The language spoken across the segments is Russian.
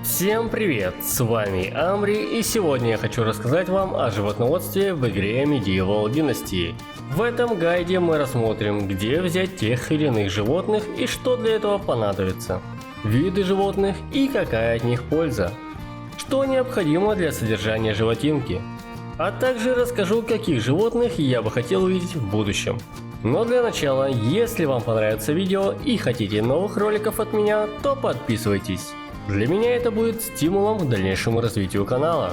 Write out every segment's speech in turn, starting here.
Всем привет, с вами Амри, и сегодня я хочу рассказать вам о животноводстве в игре Medieval Dynasty. В этом гайде мы рассмотрим, где взять тех или иных животных и что для этого понадобится, виды животных и какая от них польза, что необходимо для содержания животинки, а также расскажу, каких животных я бы хотел увидеть в будущем. Но для начала, если вам понравится видео и хотите новых роликов от меня, то подписывайтесь. Для меня это будет стимулом к дальнейшему развитию канала.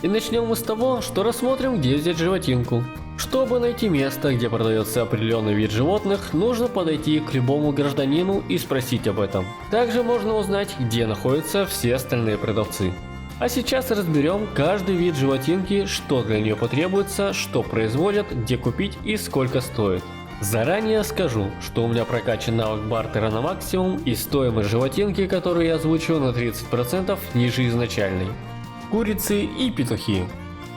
И начнем мы с того, что рассмотрим, где взять животинку. Чтобы найти место, где продается определенный вид животных, нужно подойти к любому гражданину и спросить об этом. Также можно узнать, где находятся все остальные продавцы. А сейчас разберем каждый вид животинки, что для нее потребуется, что производят, где купить и сколько стоит. Заранее скажу, что у меня прокачан навык бартера на максимум и стоимость животинки, которую я озвучу, на 30% ниже изначальной. Курицы и петухи.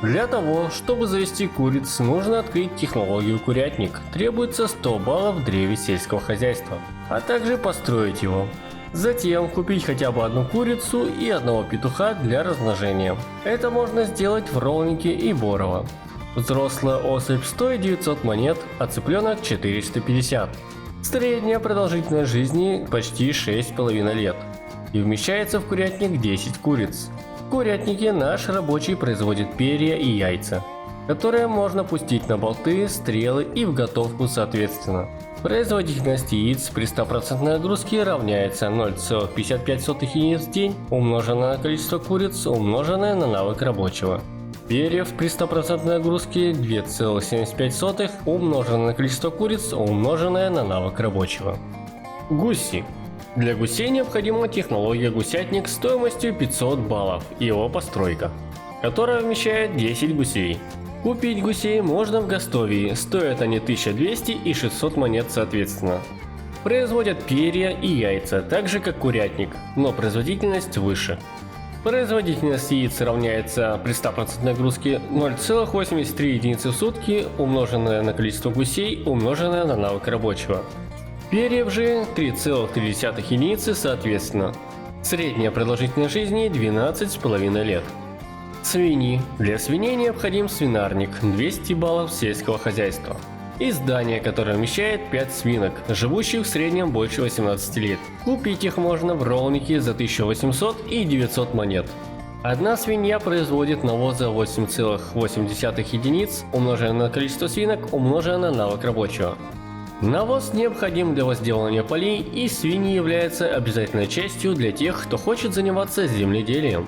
Для того, чтобы завести куриц, нужно открыть технологию курятник. Требуется 100 баллов в древе сельского хозяйства, а также построить его. Затем купить хотя бы одну курицу и одного петуха для размножения. Это можно сделать в Роллнике и Борово. Взрослая особь стоит 900 монет, а цыпленок 450. Средняя продолжительность жизни почти 6,5 лет. И вмещается в курятник 10 куриц. В курятнике наш рабочий производит перья и яйца, которые можно пустить на болты, стрелы и в готовку соответственно. Производительность яиц при 100% нагрузке равняется 0,55 единиц в день, умноженное на количество куриц, умноженное на навык рабочего. Перьев при 100% нагрузке 2,75 умноженное на количество куриц, умноженное на навык рабочего. Гуси. Для гусей необходима технология гусятник стоимостью 500 баллов и его постройка, которая вмещает 10 гусей. Купить гусей можно в Гастовии, стоят они 1200 и 600 монет соответственно. Производят перья и яйца, так же как курятник, но производительность выше. Производительность яиц равняется при 100% нагрузке 0,83 единицы в сутки, умноженное на количество гусей, умноженное на навык рабочего. Перьев же 3,3 единицы соответственно. Средняя продолжительность жизни 12,5 лет. Свиньи. Для свиней необходим свинарник, 200 баллов сельского хозяйства. И здание, которое вмещает 5 свинок, живущих в среднем больше 18 лет. Купить их можно в Роллнике за 1800 и 900 монет. Одна свинья производит навоза 8,8 единиц, умноженное на количество свинок, умноженное на навык рабочего. Навоз необходим для возделывания полей, и свиньи являются обязательной частью для тех, кто хочет заниматься земледелием.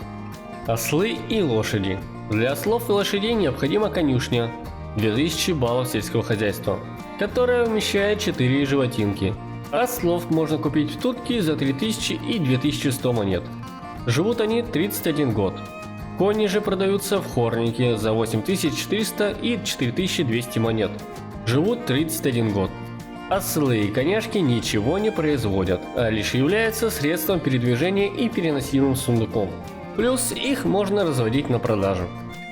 Ослы и лошади. Для ослов и лошадей необходима конюшня, 2000 баллов сельского хозяйства, которая вмещает 4 животинки. Ослов можно купить в Тутке за 3000 и 2100 монет. Живут они 31 год. Кони же продаются в Хорнике за 8400 и 4200 монет. Живут 31 год. Ослы и коняшки ничего не производят, а лишь являются средством передвижения и переносимым сундуком. Плюс их можно разводить на продажу.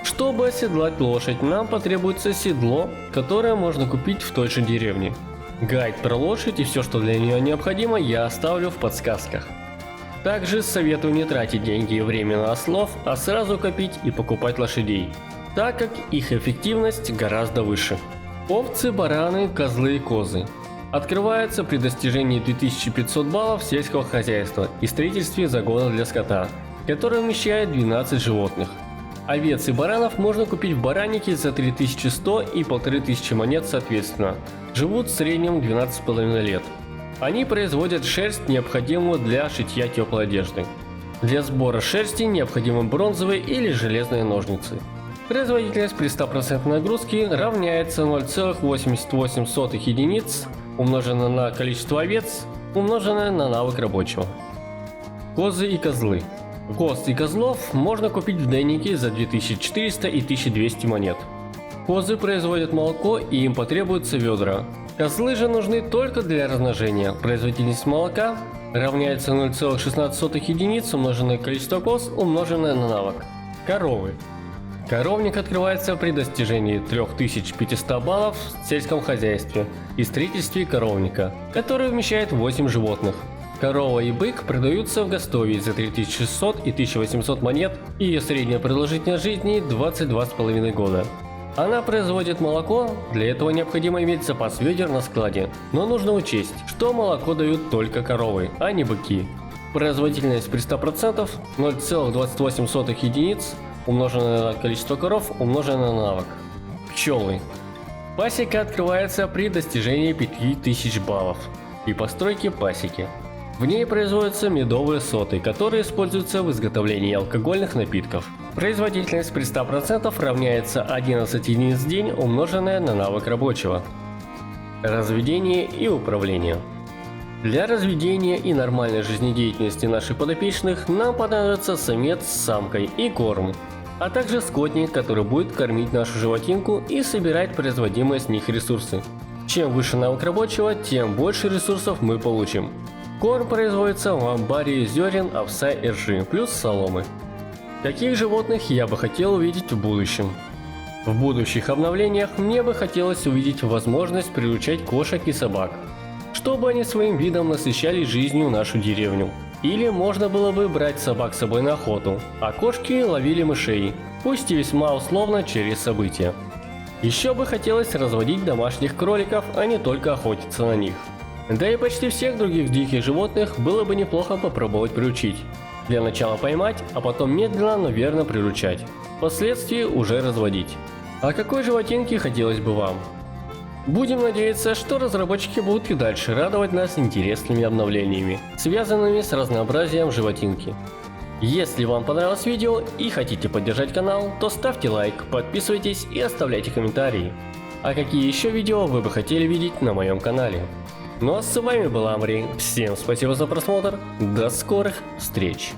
Чтобы оседлать лошадь, нам потребуется седло, которое можно купить в той же деревне. Гайд про лошадь и все, что для нее необходимо, я оставлю в подсказках. Также советую не тратить деньги и время на ослов, а сразу копить и покупать лошадей, так как их эффективность гораздо выше. Овцы, бараны, козлы и козы. Открываются при достижении 2500 баллов сельского хозяйства и строительстве загона для скота, который вмещает 12 животных. Овец и баранов можно купить в бараннике за 3100 и 1500 монет соответственно. Живут в среднем 12,5 лет. Они производят шерсть, необходимую для шитья теплой одежды. Для сбора шерсти необходимы бронзовые или железные ножницы. Производительность при 100% нагрузке равняется 0,88 единиц, умноженное на количество овец, умноженное на навык рабочего. Козы и козлы. Коз и козлов можно купить в деннике за 2400 и 1200 монет. Козы производят молоко, и им потребуются ведра. Козлы же нужны только для размножения. Производительность молока равняется 0,16 единиц, умноженное на количество коз, умноженное на навык. Коровы. Коровник открывается при достижении 3500 баллов в сельском хозяйстве и строительстве коровника, который вмещает 8 животных. Корова и бык продаются в Гастовии за 3600 и 1800 монет, и ее средняя продолжительность жизни 22,5 года. Она производит молоко, для этого необходимо иметь запас ведер на складе, но нужно учесть, что молоко дают только коровы, а не быки. Производительность при 100% 0,28 единиц, умноженное на количество коров, умноженное на навык. Пчелы. Пасека открывается при достижении 5000 баллов и постройке пасеки. В ней производятся медовые соты, которые используются в изготовлении алкогольных напитков. Производительность при 100% равняется 11 единиц в день, умноженное на навык рабочего. Разведение и управление. Для разведения и нормальной жизнедеятельности наших подопечных нам понадобится самец с самкой и корм, а также скотник, который будет кормить нашу животинку и собирать производимые с них ресурсы. Чем выше навык рабочего, тем больше ресурсов мы получим. Корм производится в амбаре из зерен, овса и ржи, плюс соломы. Каких животных я бы хотел увидеть в будущем? В будущих обновлениях мне бы хотелось увидеть возможность приручать кошек и собак, чтобы они своим видом насыщали жизнью нашу деревню. Или можно было бы брать собак с собой на охоту, а кошки ловили мышей, пусть и весьма условно через события. Еще бы хотелось разводить домашних кроликов, а не только охотиться на них. Да и почти всех других диких животных было бы неплохо попробовать приручить. Для начала поймать, а потом медленно, но верно приручать. Впоследствии уже разводить. А какой животинки хотелось бы вам? Будем надеяться, что разработчики будут и дальше радовать нас интересными обновлениями, связанными с разнообразием животинки. Если вам понравилось видео и хотите поддержать канал, то ставьте лайк, подписывайтесь и оставляйте комментарии. А какие еще видео вы бы хотели видеть на моем канале? Ну а с вами был Амри, всем спасибо за просмотр, до скорых встреч!